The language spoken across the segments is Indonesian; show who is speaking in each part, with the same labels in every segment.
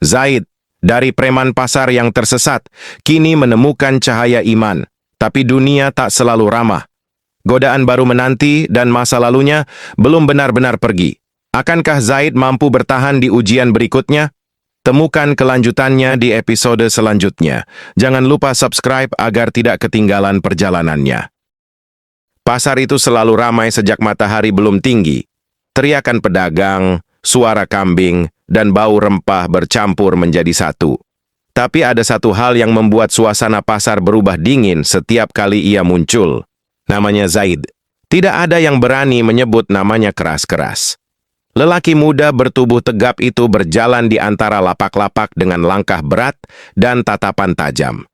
Speaker 1: Zaid, dari preman pasar yang tersesat, kini menemukan cahaya iman. Tapi dunia tak selalu ramah. Godaan baru menanti dan masa lalunya belum benar-benar pergi. Akankah Zaid mampu bertahan di ujian berikutnya? Temukan kelanjutannya di episode selanjutnya. Jangan lupa subscribe agar tidak ketinggalan perjalanannya. Pasar itu selalu ramai sejak matahari belum tinggi. Teriakan pedagang, suara kambing, dan bau rempah bercampur menjadi satu. Tapi ada satu hal yang membuat suasana pasar berubah dingin setiap kali ia muncul. Namanya Zaid. Tidak ada yang berani menyebut namanya keras-keras. Lelaki muda bertubuh tegap itu berjalan di antara lapak-lapak dengan langkah berat dan tatapan tajam.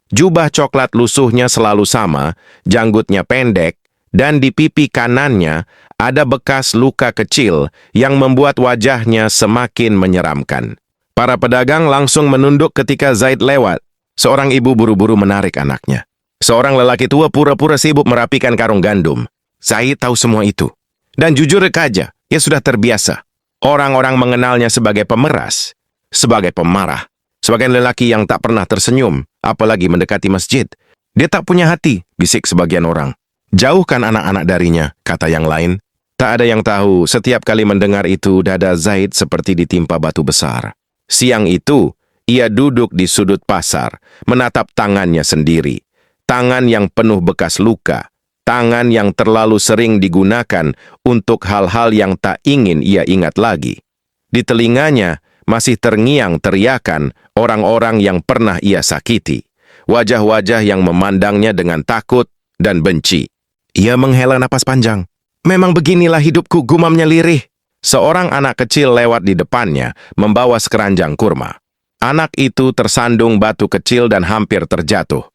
Speaker 1: Jubah coklat lusuhnya selalu sama, janggutnya pendek, dan di pipi kanannya ada bekas luka kecil yang membuat wajahnya semakin menyeramkan. Para pedagang langsung menunduk ketika Zaid lewat. Seorang ibu buru-buru menarik anaknya. Seorang lelaki tua pura-pura sibuk merapikan karung gandum. Zaid tahu semua itu. Dan jujur saja, ia sudah terbiasa. Orang-orang mengenalnya sebagai pemeras, sebagai pemarah, sebagai lelaki yang tak pernah tersenyum, apalagi mendekati masjid. Dia tak punya hati, bisik sebagian orang. Jauhkan anak-anak darinya, kata yang lain. Tak ada yang tahu, setiap kali mendengar itu, dada Zaid seperti ditimpa batu besar. Siang itu, ia duduk di sudut pasar, menatap tangannya sendiri. Tangan yang penuh bekas luka. Tangan yang terlalu sering digunakan untuk hal-hal yang tak ingin ia ingat lagi. Di telinganya masih terngiang teriakan orang-orang yang pernah ia sakiti. Wajah-wajah yang memandangnya dengan takut dan benci. Ia menghela napas panjang. Memang beginilah hidupku, gumamnya lirih. Seorang anak kecil lewat di depannya, membawa sekeranjang kurma. Anak itu tersandung batu kecil dan hampir terjatuh.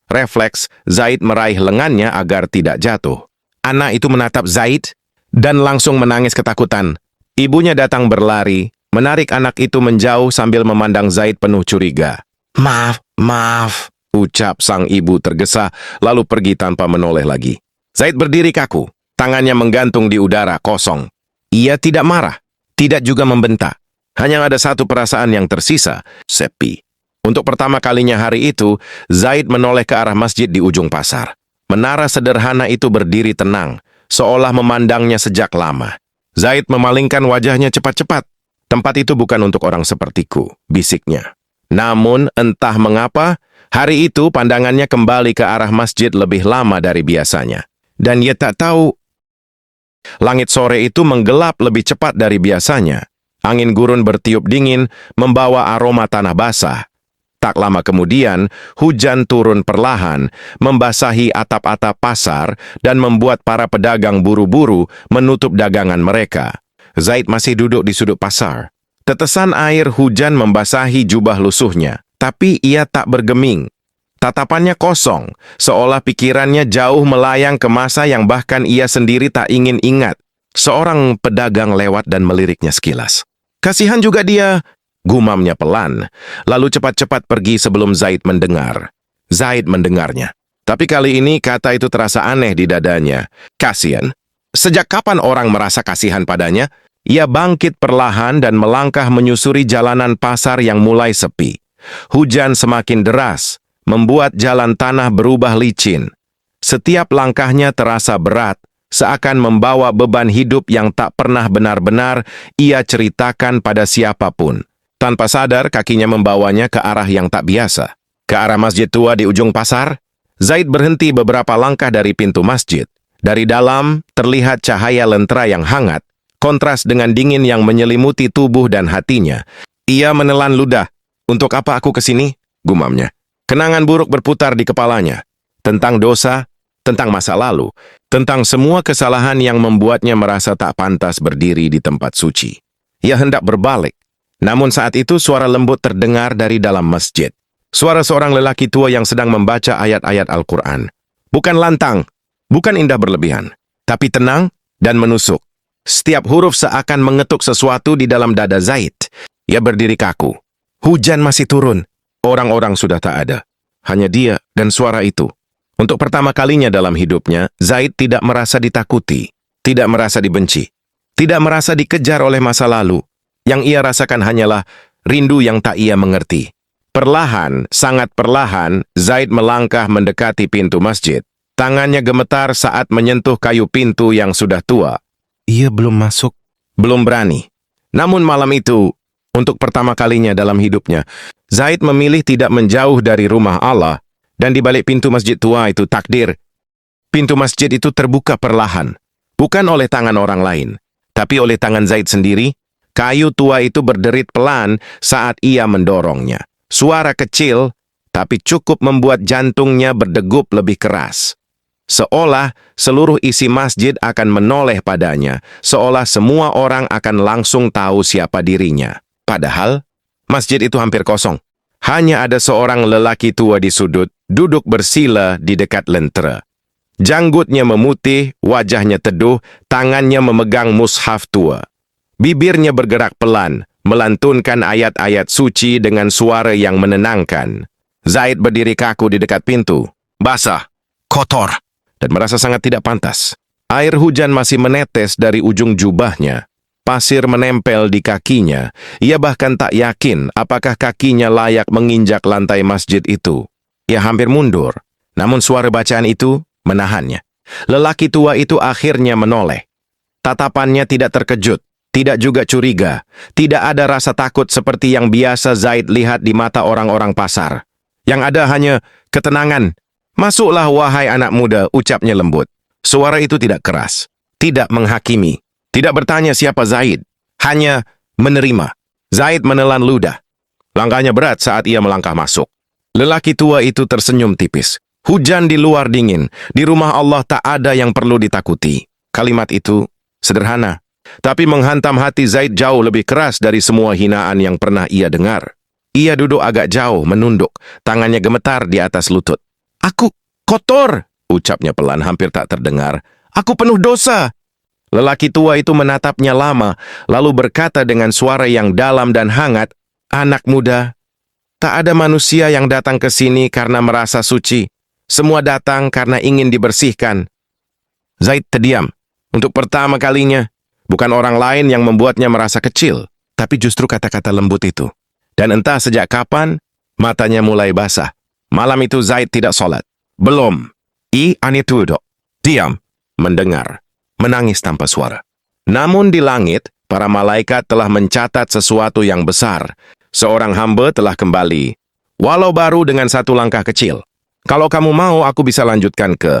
Speaker 1: Refleks, Zaid meraih lengannya agar tidak jatuh. Anak itu menatap Zaid dan langsung menangis ketakutan. Ibunya datang berlari, menarik anak itu menjauh sambil memandang Zaid penuh curiga. Maaf, ucap sang ibu tergesa, lalu pergi tanpa menoleh lagi. Zaid berdiri kaku, tangannya menggantung di udara kosong. Ia tidak marah, tidak juga membentak. Hanya ada satu perasaan yang tersisa, sepi. Untuk pertama kalinya hari itu, Zaid menoleh ke arah masjid di ujung pasar. Menara sederhana itu berdiri tenang, seolah memandangnya sejak lama. Zaid memalingkan wajahnya cepat-cepat. Tempat itu bukan untuk orang sepertiku, bisiknya. Namun, entah mengapa, hari itu pandangannya kembali ke arah masjid lebih lama dari biasanya. Dan ia tak tahu. Langit sore itu menggelap lebih cepat dari biasanya. Angin gurun bertiup dingin, membawa aroma tanah basah. Tak lama kemudian, hujan turun perlahan, membasahi atap-atap pasar dan membuat para pedagang buru-buru menutup dagangan mereka. Zaid masih duduk di sudut pasar. Tetesan air hujan membasahi jubah lusuhnya, tapi ia tak bergeming. Tatapannya kosong, seolah pikirannya jauh melayang ke masa yang bahkan ia sendiri tak ingin ingat. Seorang pedagang lewat dan meliriknya sekilas. Kasihan juga dia, gumamnya pelan, lalu cepat-cepat pergi sebelum Zaid mendengar. Zaid mendengarnya. Tapi kali ini kata itu terasa aneh di dadanya. Kasihan? Sejak kapan orang merasa kasihan padanya? Ia bangkit perlahan dan melangkah menyusuri jalanan pasar yang mulai sepi. Hujan semakin deras, membuat jalan tanah berubah licin. Setiap langkahnya terasa berat, seakan membawa beban hidup yang tak pernah benar-benar ia ceritakan pada siapapun. Tanpa sadar, kakinya membawanya ke arah yang tak biasa. Ke arah masjid tua di ujung pasar, Zaid berhenti beberapa langkah dari pintu masjid. Dari dalam, terlihat cahaya lentera yang hangat, kontras dengan dingin yang menyelimuti tubuh dan hatinya. Ia menelan ludah. Untuk apa aku ke sini? Gumamnya. Kenangan buruk berputar di kepalanya. Tentang dosa, tentang masa lalu, tentang semua kesalahan yang membuatnya merasa tak pantas berdiri di tempat suci. Ia hendak berbalik. Namun saat itu suara lembut terdengar dari dalam masjid. Suara seorang lelaki tua yang sedang membaca ayat-ayat Al-Quran. Bukan lantang, bukan indah berlebihan, tapi tenang dan menusuk. Setiap huruf seakan mengetuk sesuatu di dalam dada Zaid. Ia berdiri kaku. Hujan masih turun. Orang-orang sudah tak ada. Hanya dia dan suara itu. Untuk pertama kalinya dalam hidupnya, Zaid tidak merasa ditakuti, tidak merasa dibenci, tidak merasa dikejar oleh masa lalu. Yang ia rasakan hanyalah rindu yang tak ia mengerti. Perlahan, sangat perlahan, Zaid melangkah mendekati pintu masjid. Tangannya gemetar saat menyentuh kayu pintu yang sudah tua. Ia belum masuk. Belum berani. Namun malam itu, untuk pertama kalinya dalam hidupnya, Zaid memilih tidak menjauh dari rumah Allah, dan di balik pintu masjid tua itu takdir. Pintu masjid itu terbuka perlahan, bukan oleh tangan orang lain, tapi oleh tangan Zaid sendiri. Kayu tua itu berderit pelan saat ia mendorongnya. Suara kecil, tapi cukup membuat jantungnya berdegup lebih keras. Seolah seluruh isi masjid akan menoleh padanya, seolah semua orang akan langsung tahu siapa dirinya. Padahal, masjid itu hampir kosong. Hanya ada seorang lelaki tua di sudut, duduk bersila di dekat lentera. Janggutnya memutih, wajahnya teduh, tangannya memegang mushaf tua. Bibirnya bergerak pelan, melantunkan ayat-ayat suci dengan suara yang menenangkan. Zaid berdiri kaku di dekat pintu, basah, kotor, dan merasa sangat tidak pantas. Air hujan masih menetes dari ujung jubahnya. Pasir menempel di kakinya. Ia bahkan tak yakin apakah kakinya layak menginjak lantai masjid itu. Ia hampir mundur, namun suara bacaan itu menahannya. Lelaki tua itu akhirnya menoleh. Tatapannya tidak terkejut, tidak juga curiga. Tidak ada rasa takut seperti yang biasa Zaid lihat di mata orang-orang pasar. Yang ada hanya ketenangan. Masuklah wahai anak muda, ucapnya lembut. Suara itu tidak keras, tidak menghakimi, tidak bertanya siapa Zaid. Hanya menerima. Zaid menelan ludah. Langkahnya berat saat ia melangkah masuk. Lelaki tua itu tersenyum tipis. Hujan di luar dingin. Di rumah Allah tak ada yang perlu ditakuti. Kalimat itu sederhana, tapi menghantam hati Zaid jauh lebih keras dari semua hinaan yang pernah ia dengar. Ia duduk agak jauh, menunduk, tangannya gemetar di atas lutut. Aku kotor, ucapnya pelan hampir tak terdengar. Aku penuh dosa. Lelaki tua itu menatapnya lama, lalu berkata dengan suara yang dalam dan hangat, anak muda, tak ada manusia yang datang ke sini karena merasa suci. Semua datang karena ingin dibersihkan. Zaid terdiam. Untuk pertama kalinya, bukan orang lain yang membuatnya merasa kecil, tapi justru kata-kata lembut itu. Dan entah sejak kapan, matanya mulai basah. Malam itu Zaid tidak sholat. Belum. Anitudo. Diam. Mendengar. Menangis tanpa suara. Namun di langit, para malaikat telah mencatat sesuatu yang besar. Seorang hamba telah kembali. Walau baru dengan satu langkah kecil. Kalau kamu mau, aku bisa lanjutkan ke...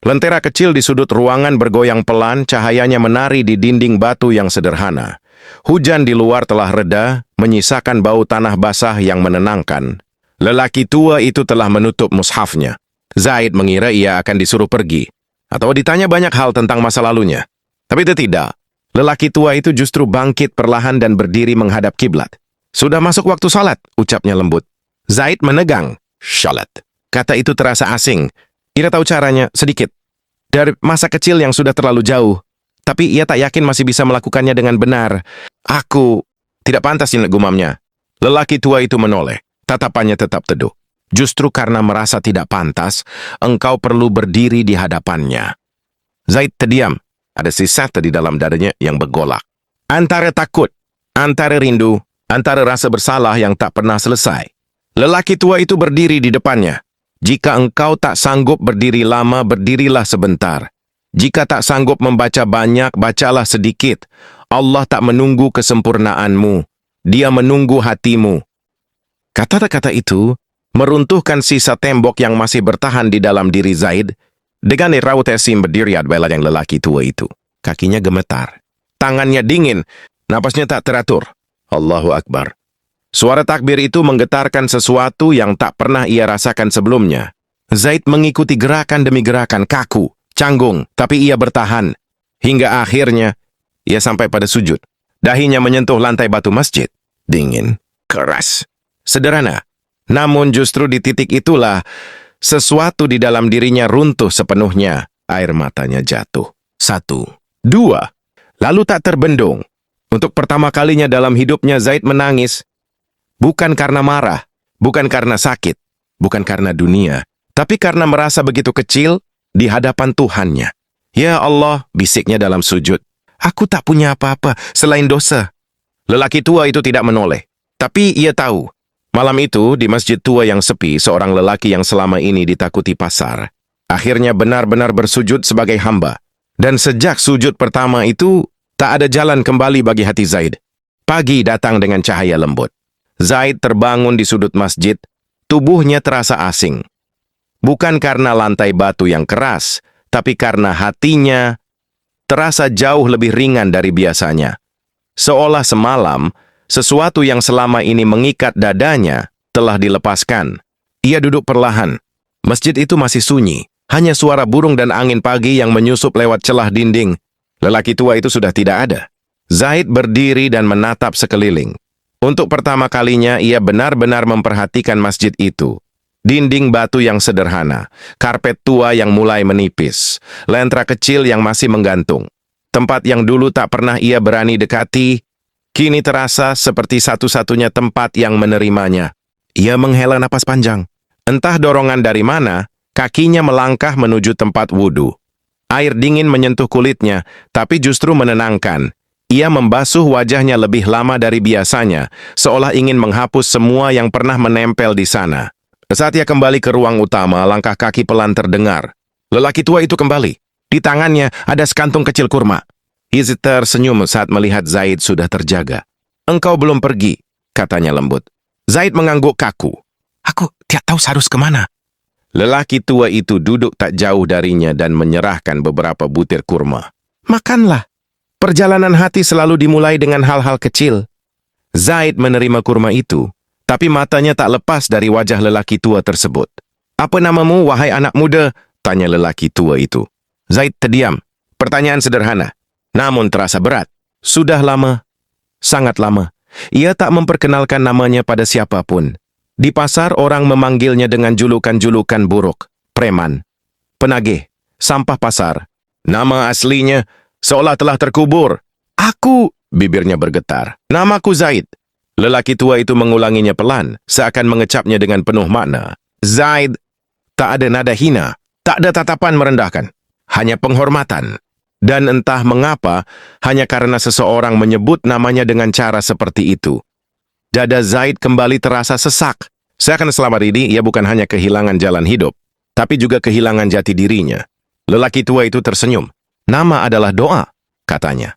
Speaker 1: Lentera kecil di sudut ruangan bergoyang pelan, cahayanya menari di dinding batu yang sederhana. Hujan di luar telah reda, menyisakan bau tanah basah yang menenangkan. Lelaki tua itu telah menutup mushafnya. Zaid mengira ia akan disuruh pergi, atau ditanya banyak hal tentang masa lalunya. Tapi itu tidak. Lelaki tua itu justru bangkit perlahan dan berdiri menghadap kiblat. Sudah masuk waktu salat, ucapnya lembut. Zaid menegang. Salat. Kata itu terasa asing. Ia tahu caranya sedikit. Dari masa kecil yang sudah terlalu jauh. Tapi ia tak yakin masih bisa melakukannya dengan benar. Aku tidak pantas, gumamnya. Lelaki tua itu menoleh. Tatapannya tetap teduh. Justru karena merasa tidak pantas, engkau perlu berdiri di hadapannya. Zaid terdiam. Ada sisa di dalam dadanya yang bergolak. Antara takut, antara rindu, antara rasa bersalah yang tak pernah selesai. Lelaki tua itu berdiri di depannya. Jika engkau tak sanggup berdiri lama, berdirilah sebentar. Jika tak sanggup membaca banyak, bacalah sedikit. Allah tak menunggu kesempurnaanmu. Dia menunggu hatimu. Kata-kata itu meruntuhkan sisa tembok yang masih bertahan di dalam diri Zaid. Dengan raut esim berdiri adalah yang lelaki tua itu. Kakinya gemetar. Tangannya dingin. Napasnya tak teratur. Allahu Akbar. Suara takbir itu menggetarkan sesuatu yang tak pernah ia rasakan sebelumnya. Zaid mengikuti gerakan demi gerakan, kaku, canggung, tapi ia bertahan. Hingga akhirnya, ia sampai pada sujud. Dahinya menyentuh lantai batu masjid. Dingin, keras, sederhana. Namun justru di titik itulah, sesuatu di dalam dirinya runtuh sepenuhnya. Air matanya jatuh. 1, 2. Lalu tak terbendung. Untuk pertama kalinya dalam hidupnya Zaid menangis. Bukan karena marah, bukan karena sakit, bukan karena dunia, tapi karena merasa begitu kecil di hadapan Tuhannya. Ya Allah, bisiknya dalam sujud. Aku tak punya apa-apa selain dosa. Lelaki tua itu tidak menoleh. Tapi ia tahu, malam itu di masjid tua yang sepi, seorang lelaki yang selama ini ditakuti pasar, akhirnya benar-benar bersujud sebagai hamba. Dan sejak sujud pertama itu, tak ada jalan kembali bagi hati Zaid. Pagi datang dengan cahaya lembut. Zaid terbangun di sudut masjid, tubuhnya terasa asing. Bukan karena lantai batu yang keras, tapi karena hatinya terasa jauh lebih ringan dari biasanya. Seolah semalam, sesuatu yang selama ini mengikat dadanya telah dilepaskan. Ia duduk perlahan. Masjid itu masih sunyi. Hanya suara burung dan angin pagi yang menyusup lewat celah dinding. Lelaki tua itu sudah tidak ada. Zaid berdiri dan menatap sekeliling. Untuk pertama kalinya ia benar-benar memperhatikan masjid itu. Dinding batu yang sederhana, karpet tua yang mulai menipis, lentera kecil yang masih menggantung. Tempat yang dulu tak pernah ia berani dekati, kini terasa seperti satu-satunya tempat yang menerimanya. Ia menghela napas panjang. Entah dorongan dari mana, kakinya melangkah menuju tempat wudhu. Air dingin menyentuh kulitnya, tapi justru menenangkan. Ia membasuh wajahnya lebih lama dari biasanya, seolah ingin menghapus semua yang pernah menempel di sana. Saat ia kembali ke ruang utama, langkah kaki pelan terdengar. Lelaki tua itu kembali. Di tangannya ada sekantung kecil kurma. Ia tersenyum saat melihat Zaid sudah terjaga. "Engkau belum pergi," katanya lembut. Zaid mengangguk kaku. "Aku tidak tahu harus kemana." Lelaki tua itu duduk tak jauh darinya dan menyerahkan beberapa butir kurma. "Makanlah. Perjalanan hati selalu dimulai dengan hal-hal kecil." Zaid menerima kurma itu, tapi matanya tak lepas dari wajah lelaki tua tersebut. "Apa namamu, wahai anak muda?" tanya lelaki tua itu. Zaid terdiam. Pertanyaan sederhana, namun terasa berat. Sudah lama, sangat lama, ia tak memperkenalkan namanya pada siapapun. Di pasar orang memanggilnya dengan julukan-julukan buruk, preman, penagih, sampah pasar. Nama aslinya seolah telah terkubur. "Aku," bibirnya bergetar. "Namaku Zaid." Lelaki tua itu mengulanginya pelan, seakan mengecapnya dengan penuh makna. Zaid. Tak ada nada hina, tak ada tatapan merendahkan. Hanya penghormatan. Dan entah mengapa, hanya karena seseorang menyebut namanya dengan cara seperti itu, dada Zaid kembali terasa sesak. Seakan selama ini ia bukan hanya kehilangan jalan hidup, tapi juga kehilangan jati dirinya. Lelaki tua itu tersenyum. "Nama adalah doa," katanya.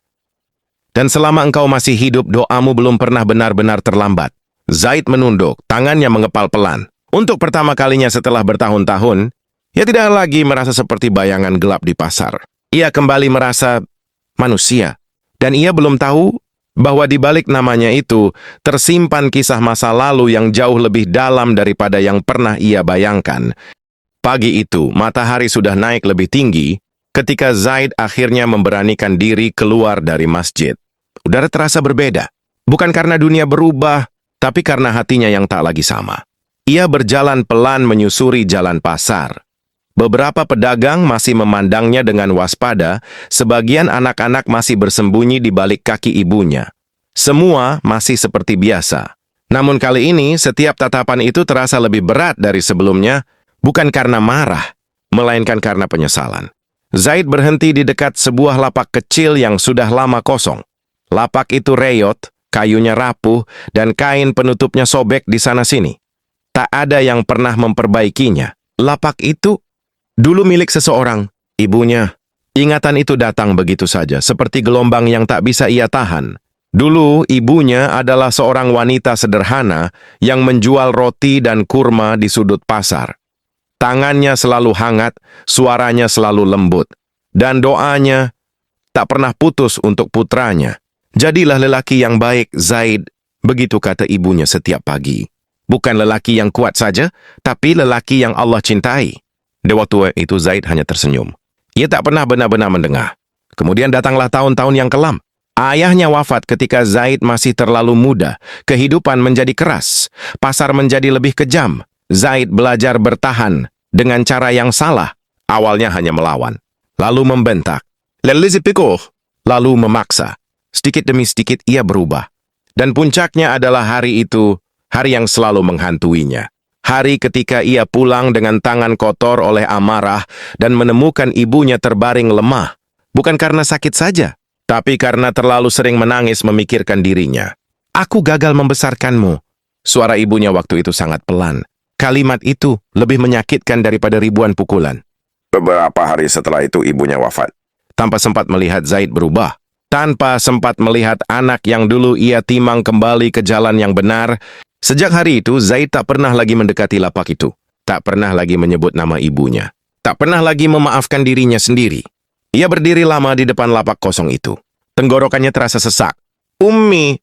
Speaker 1: "Dan selama engkau masih hidup, doamu belum pernah benar-benar terlambat." Zaid menunduk, tangannya mengepal pelan. Untuk pertama kalinya setelah bertahun-tahun, ia tidak lagi merasa seperti bayangan gelap di pasar. Ia kembali merasa manusia. Dan ia belum tahu bahwa di balik namanya itu tersimpan kisah masa lalu yang jauh lebih dalam daripada yang pernah ia bayangkan. Pagi itu, matahari sudah naik lebih tinggi ketika Zaid akhirnya memberanikan diri keluar dari masjid. Udara terasa berbeda. Bukan karena dunia berubah, tapi karena hatinya yang tak lagi sama. Ia berjalan pelan menyusuri jalan pasar. Beberapa pedagang masih memandangnya dengan waspada, sebagian anak-anak masih bersembunyi di balik kaki ibunya. Semua masih seperti biasa. Namun kali ini, setiap tatapan itu terasa lebih berat dari sebelumnya, bukan karena marah, melainkan karena penyesalan. Zaid berhenti di dekat sebuah lapak kecil yang sudah lama kosong. Lapak itu reyot, kayunya rapuh, dan kain penutupnya sobek di sana-sini. Tak ada yang pernah memperbaikinya. Lapak itu dulu milik seseorang, ibunya. Ingatan itu datang begitu saja, seperti gelombang yang tak bisa ia tahan. Dulu, ibunya adalah seorang wanita sederhana yang menjual roti dan kurma di sudut pasar. Tangannya selalu hangat, suaranya selalu lembut, dan doanya tak pernah putus untuk putranya. "Jadilah lelaki yang baik, Zaid," begitu kata ibunya setiap pagi. Bukan lelaki yang kuat saja, tapi lelaki yang Allah cintai. Dewa tua itu Zaid hanya tersenyum. Ia tak pernah benar-benar mendengar. Kemudian datanglah tahun-tahun yang kelam. Ayahnya wafat ketika Zaid masih terlalu muda. Kehidupan menjadi keras. Pasar menjadi lebih kejam. Zaid belajar bertahan dengan cara yang salah. Awalnya hanya melawan, lalu membentak, lalu memaksa. Sedikit demi sedikit ia berubah. Dan puncaknya adalah hari itu, hari yang selalu menghantuinya. Hari ketika ia pulang dengan tangan kotor oleh amarah dan menemukan ibunya terbaring lemah. Bukan karena sakit saja, tapi karena terlalu sering menangis memikirkan dirinya. Aku gagal membesarkanmu. Suara ibunya waktu itu sangat pelan. Kalimat itu lebih menyakitkan daripada ribuan pukulan.
Speaker 2: Beberapa hari setelah itu ibunya wafat.
Speaker 1: Tanpa sempat melihat Zaid berubah. Tanpa sempat melihat anak yang dulu ia timang kembali ke jalan yang benar. Sejak hari itu, Zaid tak pernah lagi mendekati lapak itu. Tak pernah lagi menyebut nama ibunya. Tak pernah lagi memaafkan dirinya sendiri. Ia berdiri lama di depan lapak kosong itu. Tenggorokannya terasa sesak. "Ummi,"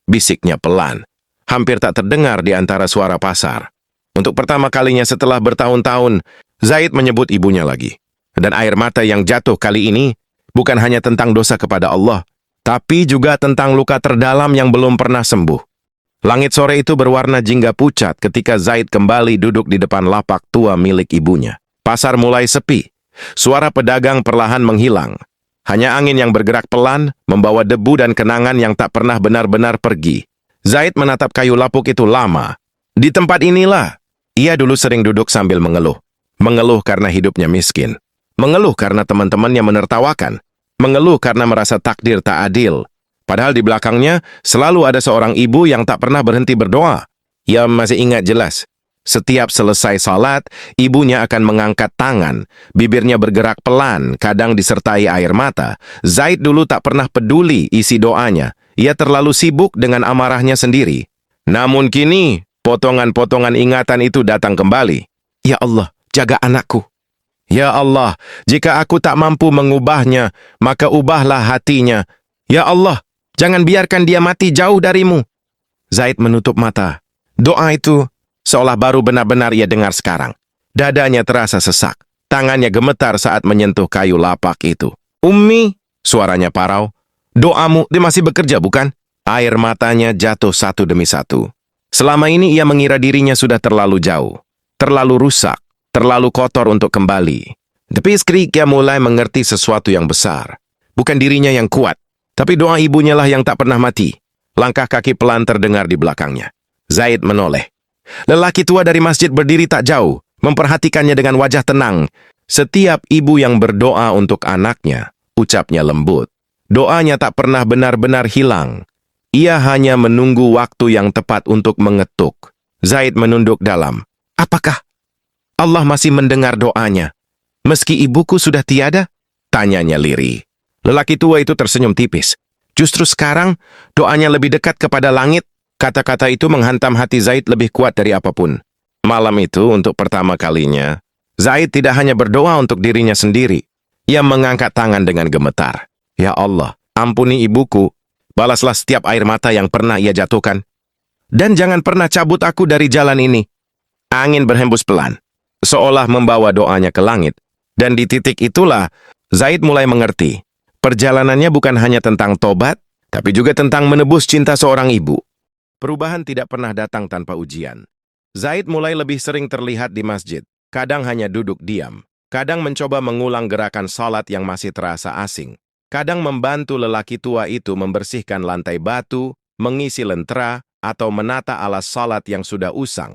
Speaker 1: bisiknya pelan. Hampir tak terdengar di antara suara pasar. Untuk pertama kalinya setelah bertahun-tahun, Zaid menyebut ibunya lagi. Dan air mata yang jatuh kali ini bukan hanya tentang dosa kepada Allah, tapi juga tentang luka terdalam yang belum pernah sembuh. Langit sore itu berwarna jingga pucat ketika Zaid kembali duduk di depan lapak tua milik ibunya. Pasar mulai sepi. Suara pedagang perlahan menghilang. Hanya angin yang bergerak pelan membawa debu dan kenangan yang tak pernah benar-benar pergi. Zaid menatap kayu lapuk itu lama. Di tempat inilah, ia dulu sering duduk sambil mengeluh. Mengeluh karena hidupnya miskin. Mengeluh karena teman-temannya menertawakan. Mengeluh karena merasa takdir tak adil. Padahal di belakangnya selalu ada seorang ibu yang tak pernah berhenti berdoa. Ia masih ingat jelas. Setiap selesai salat, ibunya akan mengangkat tangan. Bibirnya bergerak pelan, kadang disertai air mata. Zaid dulu tak pernah peduli isi doanya. Ia terlalu sibuk dengan amarahnya sendiri. Namun kini, potongan-potongan ingatan itu datang kembali. Ya Allah, jaga anakku. Ya Allah, jika aku tak mampu mengubahnya, maka ubahlah hatinya. Ya Allah, jangan biarkan dia mati jauh darimu. Zaid menutup mata. Doa itu seolah baru benar-benar ia dengar sekarang. Dadanya terasa sesak. Tangannya gemetar saat menyentuh kayu lapak itu. "Ummi," suaranya parau. "Doamu, dia masih bekerja, bukan?" Air matanya jatuh satu demi satu. Selama ini ia mengira dirinya sudah terlalu jauh. Terlalu rusak. Terlalu kotor untuk kembali. Tapi seketika ia mulai mengerti sesuatu yang besar. Bukan dirinya yang kuat, tapi doa ibunya lah yang tak pernah mati. Langkah kaki pelan terdengar di belakangnya. Zaid menoleh. Lelaki tua dari masjid berdiri tak jauh, memperhatikannya dengan wajah tenang. Setiap ibu yang berdoa untuk anaknya, ucapnya lembut. Doanya tak pernah benar-benar hilang. Ia hanya menunggu waktu yang tepat untuk mengetuk. Zaid menunduk dalam. Apakah Allah masih mendengar doanya? Meski ibuku sudah tiada? Tanyanya lirih. Lelaki tua itu tersenyum tipis. Justru sekarang, doanya lebih dekat kepada langit. Kata-kata itu menghantam hati Zaid lebih kuat dari apapun. Malam itu, untuk pertama kalinya, Zaid tidak hanya berdoa untuk dirinya sendiri. Ia mengangkat tangan dengan gemetar. Ya Allah, ampuni ibuku. Balaslah setiap air mata yang pernah ia jatuhkan. Dan jangan pernah cabut aku dari jalan ini. Angin berhembus pelan, seolah membawa doanya ke langit. Dan di titik itulah, Zaid mulai mengerti. Perjalanannya bukan hanya tentang tobat, tapi juga tentang menebus cinta seorang ibu. Perubahan tidak pernah datang tanpa ujian. Zaid mulai lebih sering terlihat di masjid. Kadang hanya duduk diam. Kadang mencoba mengulang gerakan salat yang masih terasa asing. Kadang membantu lelaki tua itu membersihkan lantai batu, mengisi lentera, atau menata alas salat yang sudah usang.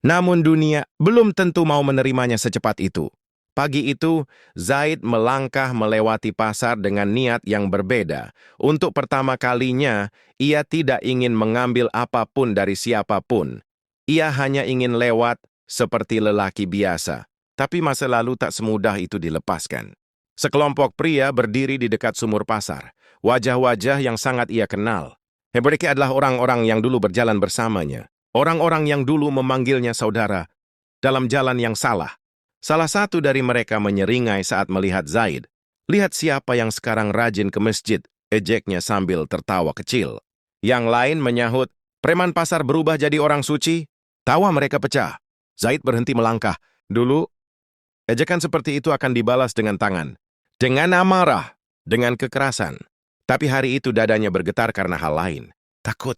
Speaker 1: Namun dunia belum tentu mau menerimanya secepat itu. Pagi itu, Zaid melangkah melewati pasar dengan niat yang berbeda. Untuk pertama kalinya, ia tidak ingin mengambil apapun dari siapapun. Ia hanya ingin lewat seperti lelaki biasa. Tapi masa lalu tak semudah itu dilepaskan. Sekelompok pria berdiri di dekat sumur pasar. Wajah-wajah yang sangat ia kenal. Mereka adalah orang-orang yang dulu berjalan bersamanya. Orang-orang yang dulu memanggilnya saudara. Dalam jalan yang salah. Salah satu dari mereka menyeringai saat melihat Zaid. Lihat siapa yang sekarang rajin ke masjid, ejeknya sambil tertawa kecil. Yang lain menyahut, preman pasar berubah jadi orang suci. Tawa mereka pecah. Zaid berhenti melangkah. Dulu, ejekan seperti itu akan dibalas dengan tangan. Dengan amarah, dengan kekerasan. Tapi hari itu dadanya bergetar karena hal lain. Takut.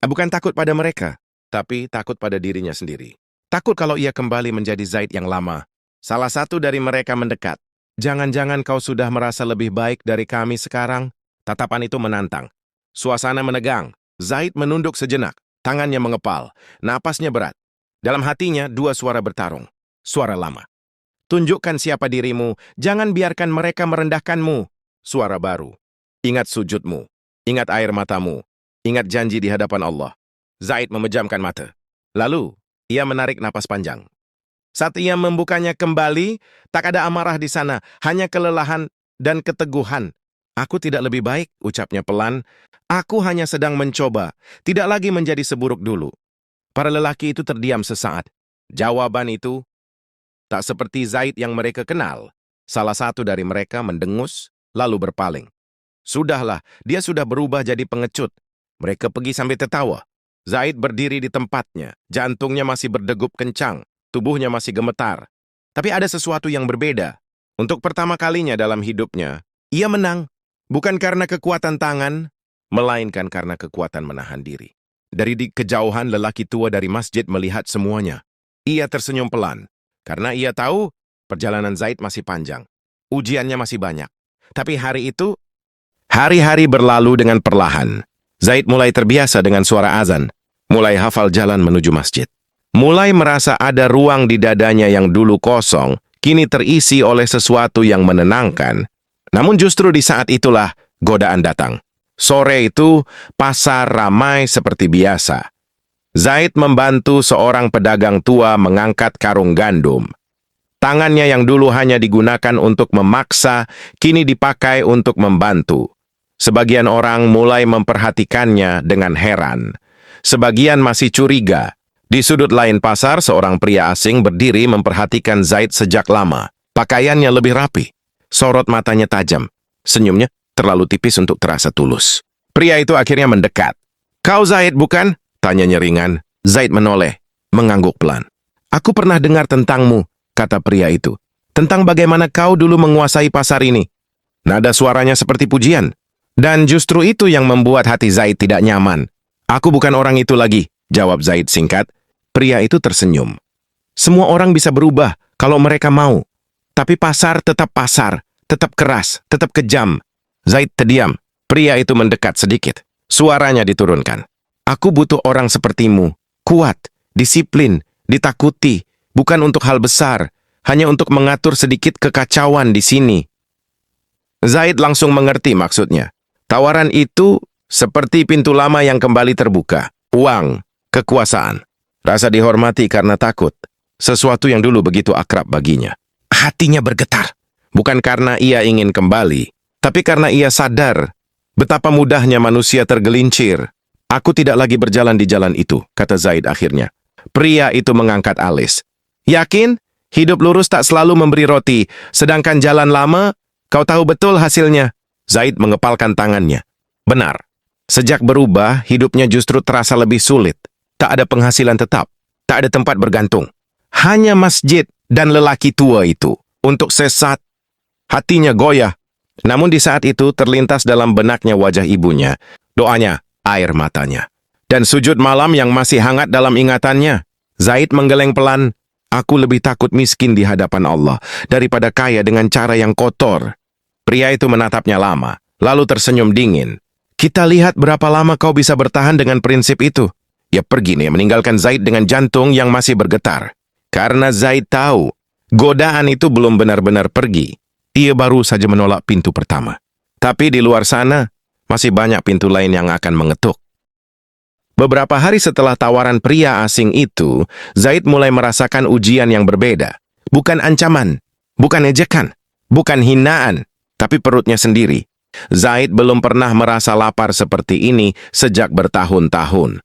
Speaker 1: Bukan takut pada mereka, tapi takut pada dirinya sendiri. Takut kalau ia kembali menjadi Zaid yang lama. Salah satu dari mereka mendekat. Jangan-jangan kau sudah merasa lebih baik dari kami sekarang? Tatapan itu menantang. Suasana menegang. Zaid menunduk sejenak. Tangannya mengepal. Napasnya berat. Dalam hatinya, dua suara bertarung. Suara lama. Tunjukkan siapa dirimu. Jangan biarkan mereka merendahkanmu. Suara baru. Ingat sujudmu. Ingat air matamu. Ingat janji di hadapan Allah. Zaid memejamkan mata. Lalu, ia menarik napas panjang. Saat ia membukanya kembali, tak ada amarah di sana, hanya kelelahan dan keteguhan. Aku tidak lebih baik, ucapnya pelan. Aku hanya sedang mencoba, tidak lagi menjadi seburuk dulu. Para lelaki itu terdiam sesaat. Jawaban itu tak seperti Zaid yang mereka kenal. Salah satu dari mereka mendengus, lalu berpaling. Sudahlah, dia sudah berubah jadi pengecut. Mereka pergi sambil tertawa. Zaid berdiri di tempatnya, jantungnya masih berdegup kencang, tubuhnya masih gemetar. Tapi ada sesuatu yang berbeda. Untuk pertama kalinya dalam hidupnya, ia menang. Bukan karena kekuatan tangan, melainkan karena kekuatan menahan diri. Dari di kejauhan, lelaki tua dari masjid melihat semuanya. Ia tersenyum pelan, karena ia tahu perjalanan Zaid masih panjang. Ujiannya masih banyak. Tapi hari-hari berlalu dengan perlahan. Zaid mulai terbiasa dengan suara azan, mulai hafal jalan menuju masjid. Mulai merasa ada ruang di dadanya yang dulu kosong, kini terisi oleh sesuatu yang menenangkan. Namun justru di saat itulah godaan datang. Sore itu, pasar ramai seperti biasa. Zaid membantu seorang pedagang tua mengangkat karung gandum. Tangannya yang dulu hanya digunakan untuk memaksa, kini dipakai untuk membantu. Sebagian orang mulai memperhatikannya dengan heran. Sebagian masih curiga. Di sudut lain pasar, seorang pria asing berdiri memperhatikan Zaid sejak lama. Pakaiannya lebih rapi. Sorot matanya tajam. Senyumnya terlalu tipis untuk terasa tulus. Pria itu akhirnya mendekat. "Kau Zaid, bukan?" tanyanya ringan. Zaid menoleh, mengangguk pelan. "Aku pernah dengar tentangmu," kata pria itu. "Tentang bagaimana kau dulu menguasai pasar ini." Nada suaranya seperti pujian. Dan justru itu yang membuat hati Zaid tidak nyaman. "Aku bukan orang itu lagi," jawab Zaid singkat. Pria itu tersenyum. "Semua orang bisa berubah kalau mereka mau. Tapi pasar, tetap keras, tetap kejam." Zaid terdiam. Pria itu mendekat sedikit. Suaranya diturunkan. "Aku butuh orang sepertimu. Kuat, disiplin, ditakuti. Bukan untuk hal besar, hanya untuk mengatur sedikit kekacauan di sini." Zaid langsung mengerti maksudnya. Tawaran itu seperti pintu lama yang kembali terbuka. Uang, kekuasaan, rasa dihormati karena takut. Sesuatu yang dulu begitu akrab baginya. Hatinya bergetar. Bukan karena ia ingin kembali, tapi karena ia sadar betapa mudahnya manusia tergelincir. "Aku tidak lagi berjalan di jalan itu," kata Zaid akhirnya. Pria itu mengangkat alis. "Yakin? Hidup lurus tak selalu memberi roti, sedangkan jalan lama, kau tahu betul hasilnya." Zaid mengepalkan tangannya. Benar. Sejak berubah, hidupnya justru terasa lebih sulit. Tak ada penghasilan tetap, tak ada tempat bergantung. Hanya masjid dan lelaki tua itu. Untuk sesat, hatinya goyah. Namun di saat itu terlintas dalam benaknya wajah ibunya. Doanya, air matanya. Dan sujud malam yang masih hangat dalam ingatannya. Zaid menggeleng pelan. "Aku lebih takut miskin di hadapan Allah daripada kaya dengan cara yang kotor." Pria itu menatapnya lama, lalu tersenyum dingin. "Kita lihat berapa lama kau bisa bertahan dengan prinsip itu." Ia pergi nih, meninggalkan Zaid dengan jantung yang masih bergetar. Karena Zaid tahu, godaan itu belum benar-benar pergi. Ia baru saja menolak pintu pertama. Tapi di luar sana, masih banyak pintu lain yang akan mengetuk. Beberapa hari setelah tawaran pria asing itu, Zaid mulai merasakan ujian yang berbeda. Bukan ancaman, bukan ejekan, bukan hinaan, tapi perutnya sendiri. Zaid belum pernah merasa lapar seperti ini sejak bertahun-tahun.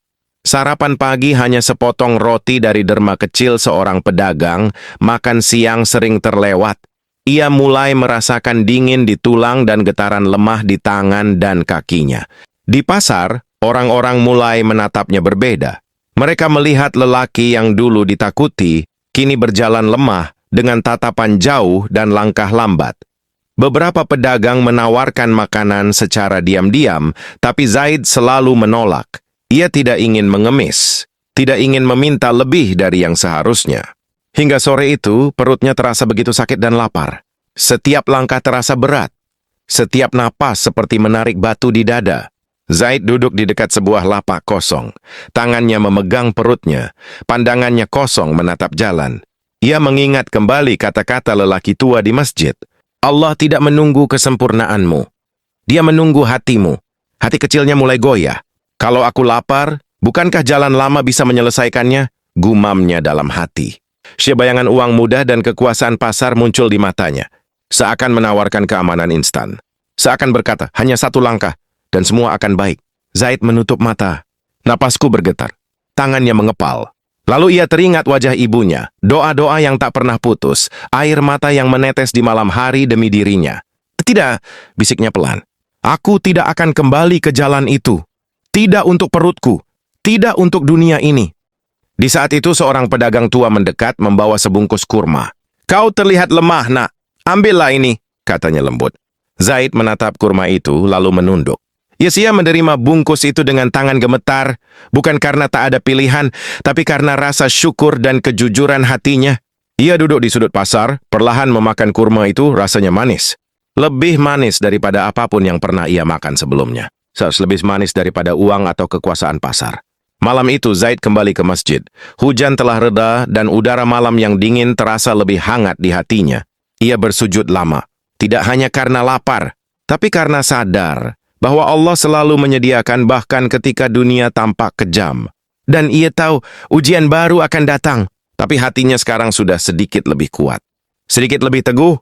Speaker 1: Sarapan pagi hanya sepotong roti dari derma kecil seorang pedagang, makan siang sering terlewat. Ia mulai merasakan dingin di tulang dan getaran lemah di tangan dan kakinya. Di pasar, orang-orang mulai menatapnya berbeda. Mereka melihat lelaki yang dulu ditakuti, kini berjalan lemah dengan tatapan jauh dan langkah lambat. Beberapa pedagang menawarkan makanan secara diam-diam, tapi Zaid selalu menolak. Ia tidak ingin mengemis, tidak ingin meminta lebih dari yang seharusnya. Hingga sore itu, perutnya terasa begitu sakit dan lapar. Setiap langkah terasa berat. Setiap napas seperti menarik batu di dada. Zaid duduk di dekat sebuah lapak kosong. Tangannya memegang perutnya, pandangannya kosong menatap jalan. Ia mengingat kembali kata-kata lelaki tua di masjid. Allah tidak menunggu kesempurnaanmu. Dia menunggu hatimu. Hati kecilnya mulai goyah. Kalau aku lapar, bukankah jalan lama bisa menyelesaikannya? Gumamnya dalam hati. Bayangan uang mudah dan kekuasaan pasar muncul di matanya. Seakan menawarkan keamanan instan. Seakan berkata, hanya satu langkah, dan semua akan baik. Zaid menutup mata. Napasku bergetar. Tangannya mengepal. Lalu ia teringat wajah ibunya, doa-doa yang tak pernah putus, air mata yang menetes di malam hari demi dirinya. Tidak, bisiknya pelan. Aku tidak akan kembali ke jalan itu. Tidak untuk perutku. Tidak untuk dunia ini. Di saat itu seorang pedagang tua mendekat membawa sebungkus kurma. Kau terlihat lemah, nak. Ambillah ini, katanya lembut. Zaid menatap kurma itu lalu menunduk. Ia menerima bungkus itu dengan tangan gemetar, bukan karena tak ada pilihan, tapi karena rasa syukur dan kejujuran hatinya. Ia duduk di sudut pasar, perlahan memakan kurma itu rasanya manis. Lebih manis daripada apapun yang pernah ia makan sebelumnya. Lebih manis daripada uang atau kekuasaan pasar. Malam itu Zaid kembali ke masjid. Hujan telah reda dan udara malam yang dingin terasa lebih hangat di hatinya. Ia bersujud lama, tidak hanya karena lapar, tapi karena sadar bahwa Allah selalu menyediakan bahkan ketika dunia tampak kejam. Dan ia tahu ujian baru akan datang, tapi hatinya sekarang sudah sedikit lebih kuat. Sedikit lebih teguh.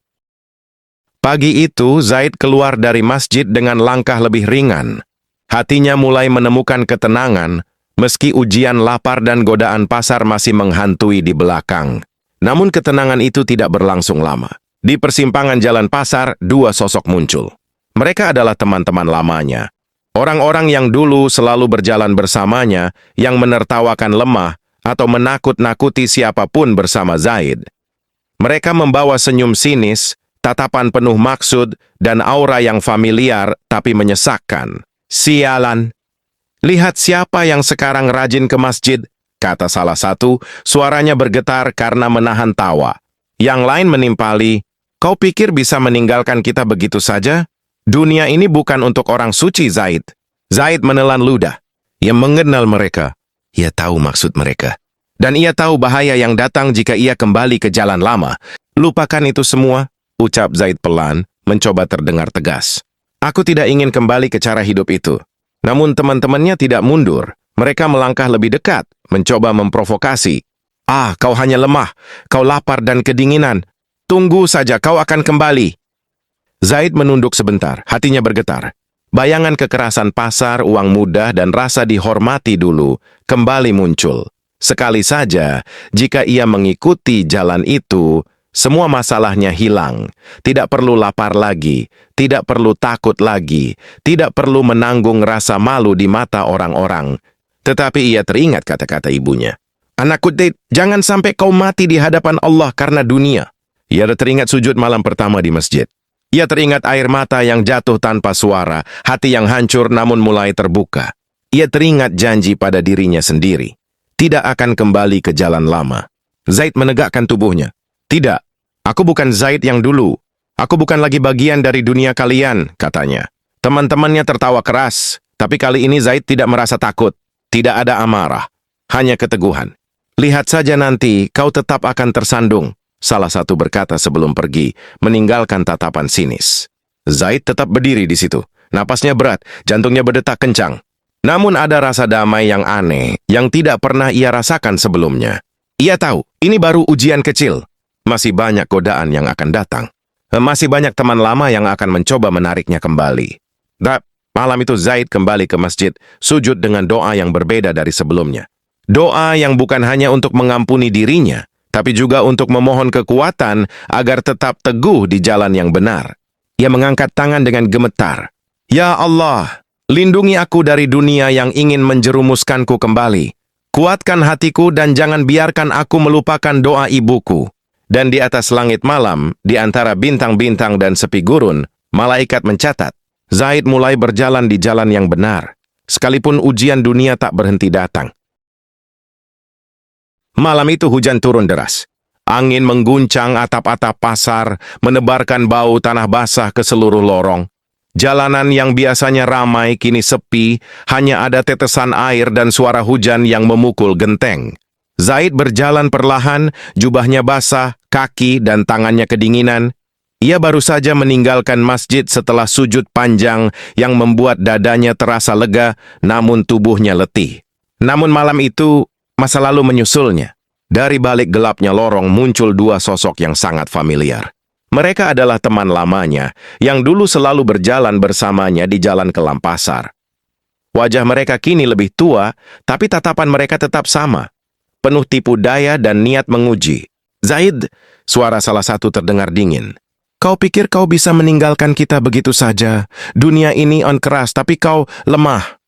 Speaker 1: Pagi itu, Zaid keluar dari masjid dengan langkah lebih ringan. Hatinya mulai menemukan ketenangan, meski ujian lapar dan godaan pasar masih menghantui di belakang. Namun ketenangan itu tidak berlangsung lama. Di persimpangan jalan pasar, dua sosok muncul. Mereka adalah teman-teman lamanya. Orang-orang yang dulu selalu berjalan bersamanya, yang menertawakan lemah atau menakut-nakuti siapapun bersama Zaid. Mereka membawa senyum sinis, tatapan penuh maksud, dan aura yang familiar tapi menyesakkan. Sialan. Lihat siapa yang sekarang rajin ke masjid, kata salah satu, suaranya bergetar karena menahan tawa. Yang lain menimpali, kau pikir bisa meninggalkan kita begitu saja? Dunia ini bukan untuk orang suci, Zaid. Zaid menelan ludah. Ia mengenal mereka. Ia tahu maksud mereka. Dan ia tahu bahaya yang datang jika ia kembali ke jalan lama. Lupakan itu semua, ucap Zaid pelan, mencoba terdengar tegas. Aku tidak ingin kembali ke cara hidup itu. Namun teman-temannya tidak mundur. Mereka melangkah lebih dekat, mencoba memprovokasi. Ah, kau hanya lemah. Kau lapar dan kedinginan. Tunggu saja, kau akan kembali. Zaid menunduk sebentar, hatinya bergetar. Bayangan kekerasan pasar, uang mudah, dan rasa dihormati dulu kembali muncul. Sekali saja, jika ia mengikuti jalan itu, semua masalahnya hilang. Tidak perlu lapar lagi, tidak perlu takut lagi, tidak perlu menanggung rasa malu di mata orang-orang. Tetapi ia teringat kata-kata ibunya. Anakku, jangan sampai kau mati di hadapan Allah karena dunia. Ia teringat sujud malam pertama di masjid. Ia teringat air mata yang jatuh tanpa suara, hati yang hancur namun mulai terbuka. Ia teringat janji pada dirinya sendiri. Tidak akan kembali ke jalan lama. Zaid menegakkan tubuhnya. Tidak, aku bukan Zaid yang dulu. Aku bukan lagi bagian dari dunia kalian, katanya. Teman-temannya tertawa keras, tapi kali ini Zaid tidak merasa takut. Tidak ada amarah, hanya keteguhan. Lihat saja nanti, kau tetap akan tersandung. Salah satu berkata sebelum pergi, meninggalkan tatapan sinis. Zaid tetap berdiri di situ. Napasnya berat, jantungnya berdetak kencang. Namun ada rasa damai yang aneh, yang tidak pernah ia rasakan sebelumnya. Ia tahu, ini baru ujian kecil. Masih banyak godaan yang akan datang. Masih banyak teman lama yang akan mencoba menariknya kembali. Malam itu Zaid kembali ke masjid, sujud dengan doa yang berbeda dari sebelumnya. Doa yang bukan hanya untuk mengampuni dirinya, tapi juga untuk memohon kekuatan agar tetap teguh di jalan yang benar. Ia mengangkat tangan dengan gemetar. Ya Allah, lindungi aku dari dunia yang ingin menjerumuskanku kembali. Kuatkan hatiku dan jangan biarkan aku melupakan doa ibuku. Dan di atas langit malam, di antara bintang-bintang dan sepi gurun, malaikat mencatat, Zaid mulai berjalan di jalan yang benar, sekalipun ujian dunia tak berhenti datang. Malam itu hujan turun deras. Angin mengguncang atap-atap pasar, menebarkan bau tanah basah ke seluruh lorong. Jalanan yang biasanya ramai kini sepi, hanya ada tetesan air dan suara hujan yang memukul genteng. Zaid berjalan perlahan, jubahnya basah, kaki dan tangannya kedinginan. Ia baru saja meninggalkan masjid setelah sujud panjang yang membuat dadanya terasa lega, namun tubuhnya letih. Namun malam itu, masa lalu menyusulnya. Dari balik gelapnya lorong muncul dua sosok yang sangat familiar. Mereka adalah teman lamanya yang dulu selalu berjalan bersamanya di jalan ke Lampasar. Wajah mereka kini lebih tua, tapi tatapan mereka tetap sama. Penuh tipu daya dan niat menguji. "Zaid," suara salah satu terdengar dingin. "Kau pikir kau bisa meninggalkan kita begitu saja? Dunia ini on keras, tapi kau lemah."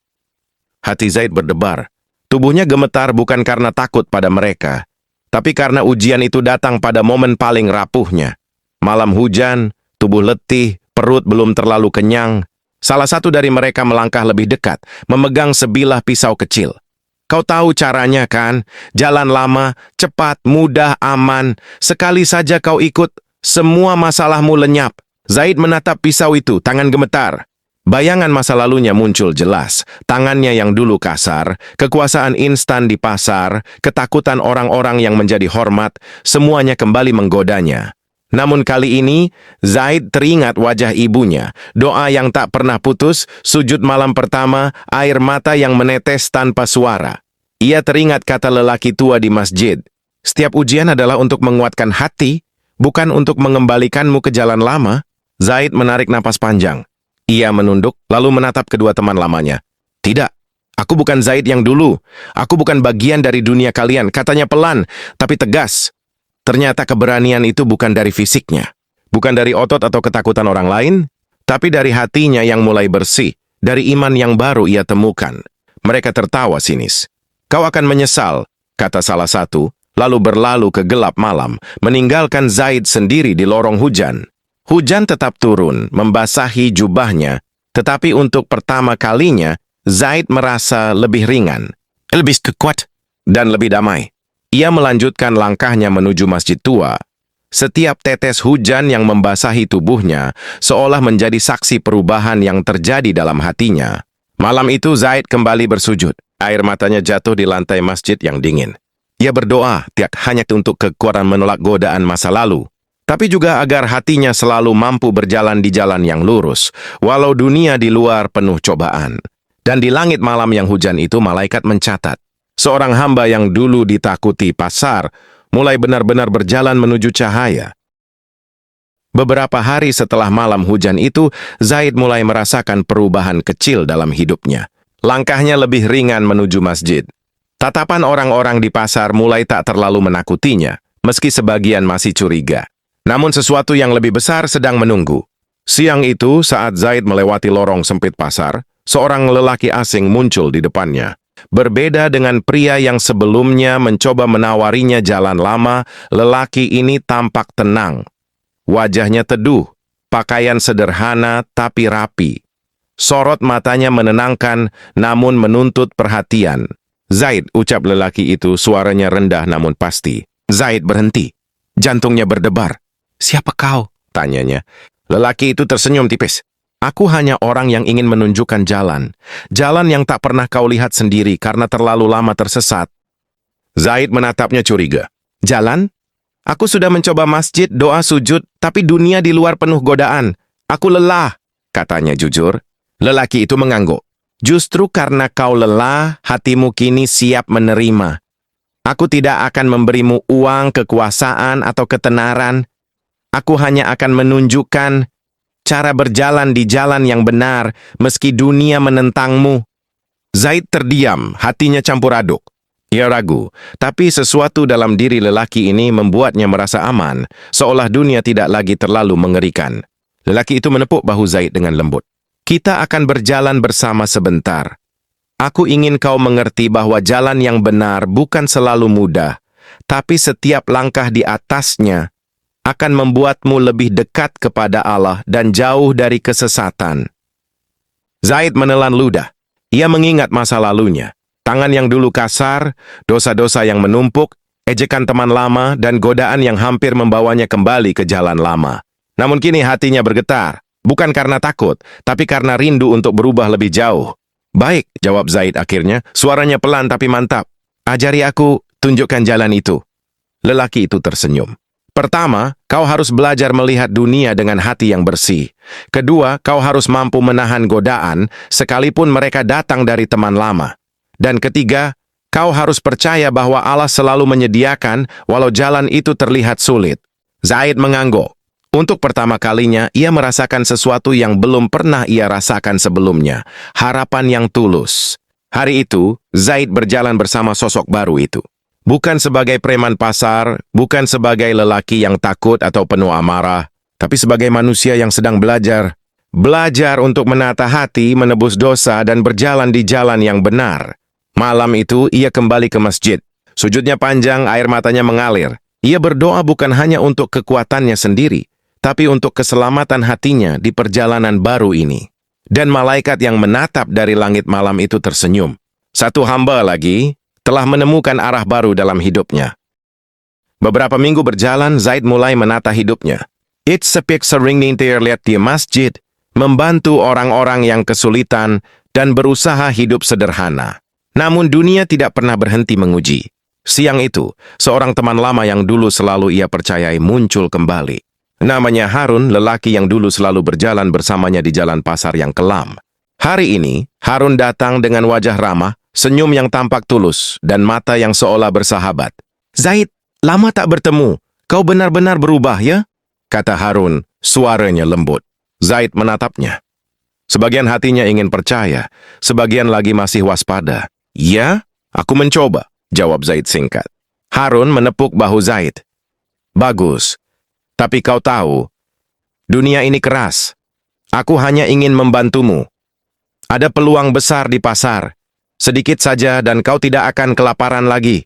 Speaker 1: Hati Zaid berdebar. Tubuhnya gemetar bukan karena takut pada mereka, tapi karena ujian itu datang pada momen paling rapuhnya. Malam hujan, tubuh letih, perut belum terlalu kenyang. Salah satu dari mereka melangkah lebih dekat, memegang sebilah pisau kecil. "Kau tahu caranya kan? Jalan lama, cepat, mudah, aman. Sekali saja kau ikut, semua masalahmu lenyap." Zaid menatap pisau itu, tangan gemetar. Bayangan masa lalunya muncul jelas. Tangannya yang dulu kasar, kekuasaan instan di pasar, ketakutan orang-orang yang menjadi hormat, semuanya kembali menggodanya. Namun kali ini, Zaid teringat wajah ibunya, doa yang tak pernah putus, sujud malam pertama, air mata yang menetes tanpa suara. Ia teringat kata lelaki tua di masjid, "Setiap ujian adalah untuk menguatkan hati, bukan untuk mengembalikanmu ke jalan lama." Zaid menarik napas panjang. Ia menunduk, lalu menatap kedua teman lamanya. "Tidak, aku bukan Zaid yang dulu. Aku bukan bagian dari dunia kalian," katanya pelan, tapi tegas. Ternyata keberanian itu bukan dari fisiknya, bukan dari otot atau ketakutan orang lain, tapi dari hatinya yang mulai bersih, dari iman yang baru ia temukan. Mereka tertawa sinis. "Kau akan menyesal," kata salah satu, lalu berlalu ke gelap malam, meninggalkan Zaid sendiri di lorong hujan. Hujan tetap turun, membasahi jubahnya, tetapi untuk pertama kalinya, Zaid merasa lebih ringan, lebih kuat, dan lebih damai. Ia melanjutkan langkahnya menuju masjid tua. Setiap tetes hujan yang membasahi tubuhnya seolah menjadi saksi perubahan yang terjadi dalam hatinya. Malam itu Zaid kembali bersujud. Air matanya jatuh di lantai masjid yang dingin. Ia berdoa tidak hanya untuk kekuatan menolak godaan masa lalu, tapi juga agar hatinya selalu mampu berjalan di jalan yang lurus, walau dunia di luar penuh cobaan. Dan di langit malam yang hujan itu malaikat mencatat. Seorang hamba yang dulu ditakuti pasar, mulai benar-benar berjalan menuju cahaya. Beberapa hari setelah malam hujan itu, Zaid mulai merasakan perubahan kecil dalam hidupnya. Langkahnya lebih ringan menuju masjid. Tatapan orang-orang di pasar mulai tak terlalu menakutinya, meski sebagian masih curiga. Namun sesuatu yang lebih besar sedang menunggu. Siang itu, saat Zaid melewati lorong sempit pasar, seorang lelaki asing muncul di depannya. Berbeda dengan pria yang sebelumnya mencoba menawarinya jalan lama, lelaki ini tampak tenang. Wajahnya teduh, pakaian sederhana tapi rapi. Sorot matanya menenangkan, namun menuntut perhatian. "Zaid," ucap lelaki itu, suaranya rendah namun pasti. Zaid berhenti. Jantungnya berdebar. "Siapa kau?" tanyanya. Lelaki itu tersenyum tipis. "Aku hanya orang yang ingin menunjukkan jalan. Jalan yang tak pernah kau lihat sendiri karena terlalu lama tersesat." Zaid menatapnya curiga. "Jalan? Aku sudah mencoba masjid, doa sujud, tapi dunia di luar penuh godaan. Aku lelah," katanya jujur. Lelaki itu mengangguk. "Justru karena kau lelah, hatimu kini siap menerima. Aku tidak akan memberimu uang, kekuasaan, atau ketenaran. Aku hanya akan menunjukkan cara berjalan di jalan yang benar, meski dunia menentangmu." Zaid terdiam, hatinya campur aduk. Ia ragu, tapi sesuatu dalam diri lelaki ini membuatnya merasa aman, seolah dunia tidak lagi terlalu mengerikan. Lelaki itu menepuk bahu Zaid dengan lembut. "Kita akan berjalan bersama sebentar. Aku ingin kau mengerti bahwa jalan yang benar bukan selalu mudah, tapi setiap langkah di atasnya akan membuatmu lebih dekat kepada Allah dan jauh dari kesesatan." Zaid menelan ludah. Ia mengingat masa lalunya. Tangan yang dulu kasar, dosa-dosa yang menumpuk, ejekan teman lama, dan godaan yang hampir membawanya kembali ke jalan lama. Namun kini hatinya bergetar, bukan karena takut, tapi karena rindu untuk berubah lebih jauh. "Baik," jawab Zaid akhirnya, suaranya pelan tapi mantap. "Ajari aku, tunjukkan jalan itu." Lelaki itu tersenyum. Pertama, kau harus belajar melihat dunia dengan hati yang bersih. Kedua, kau harus mampu menahan godaan sekalipun mereka datang dari teman lama. Dan ketiga, kau harus percaya bahwa Allah selalu menyediakan walau jalan itu terlihat sulit. Zaid mengangguk. Untuk pertama kalinya, ia merasakan sesuatu yang belum pernah ia rasakan sebelumnya. Harapan yang tulus. Hari itu, Zaid berjalan bersama sosok baru itu. Bukan sebagai preman pasar, bukan sebagai lelaki yang takut atau penuh amarah, tapi sebagai manusia yang sedang belajar. Belajar untuk menata hati, menebus dosa, dan berjalan di jalan yang benar. Malam itu, ia kembali ke masjid. Sujudnya panjang, air matanya mengalir. Ia berdoa bukan hanya untuk kekuatannya sendiri, tapi untuk keselamatan hatinya di perjalanan baru ini. Dan malaikat yang menatap dari langit malam itu tersenyum. Satu hamba lagi telah menemukan arah baru dalam hidupnya. Beberapa minggu berjalan, Zaid mulai menata hidupnya. Sepik sering terlihat di masjid, membantu orang-orang yang kesulitan, dan berusaha hidup sederhana. Namun dunia tidak pernah berhenti menguji. Siang itu, seorang teman lama yang dulu selalu ia percayai muncul kembali. Namanya Harun, lelaki yang dulu selalu berjalan bersamanya di jalan pasar yang kelam. Hari ini, Harun datang dengan wajah ramah, senyum yang tampak tulus, dan mata yang seolah bersahabat. "Zaid, lama tak bertemu. Kau benar-benar berubah, ya?" kata Harun, suaranya lembut. Zaid menatapnya. Sebagian hatinya ingin percaya, sebagian lagi masih waspada. "Ya, aku mencoba," jawab Zaid singkat. Harun menepuk bahu Zaid. "Bagus, tapi kau tahu, dunia ini keras. Aku hanya ingin membantumu. Ada peluang besar di pasar. Sedikit saja dan kau tidak akan kelaparan lagi.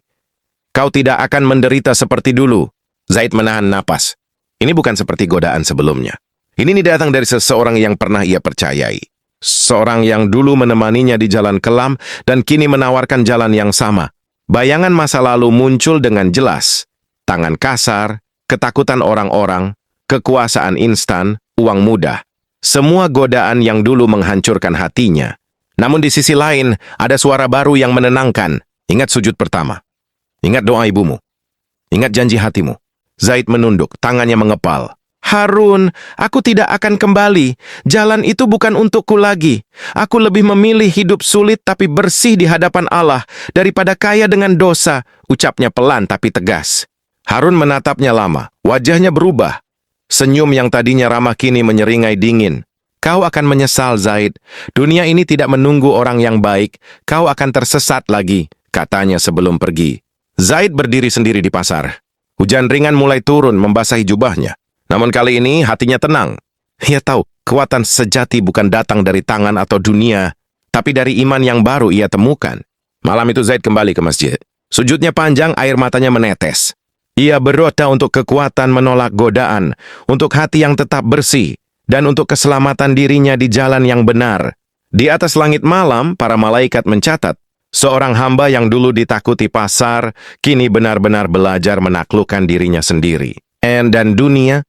Speaker 1: Kau tidak akan menderita seperti dulu." Zaid menahan napas. Ini bukan seperti godaan sebelumnya. Ini datang dari seseorang yang pernah ia percayai. Seorang yang dulu menemaninya di jalan kelam dan kini menawarkan jalan yang sama. Bayangan masa lalu muncul dengan jelas. Tangan kasar, ketakutan orang-orang, kekuasaan instan, uang mudah. Semua godaan yang dulu menghancurkan hatinya. Namun di sisi lain, ada suara baru yang menenangkan. Ingat sujud pertama. Ingat doa ibumu. Ingat janji hatimu. Zaid menunduk, tangannya mengepal. "Harun, aku tidak akan kembali. Jalan itu bukan untukku lagi. Aku lebih memilih hidup sulit tapi bersih di hadapan Allah daripada kaya dengan dosa," ucapnya pelan tapi tegas. Harun menatapnya lama. Wajahnya berubah. Senyum yang tadinya ramah kini menyeringai dingin. "Kau akan menyesal, Zaid. Dunia ini tidak menunggu orang yang baik. Kau akan tersesat lagi," katanya sebelum pergi. Zaid berdiri sendiri di pasar. Hujan ringan mulai turun membasahi jubahnya. Namun kali ini hatinya tenang. Ia tahu kekuatan sejati bukan datang dari tangan atau dunia, tapi dari iman yang baru ia temukan. Malam itu Zaid kembali ke masjid. Sujudnya panjang, air matanya menetes. Ia berdoa untuk kekuatan menolak godaan, untuk hati yang tetap bersih, dan untuk keselamatan dirinya di jalan yang benar. Di atas langit malam, para malaikat mencatat, seorang hamba yang dulu ditakuti pasar, kini benar-benar belajar menaklukkan dirinya sendiri. Dan dunia,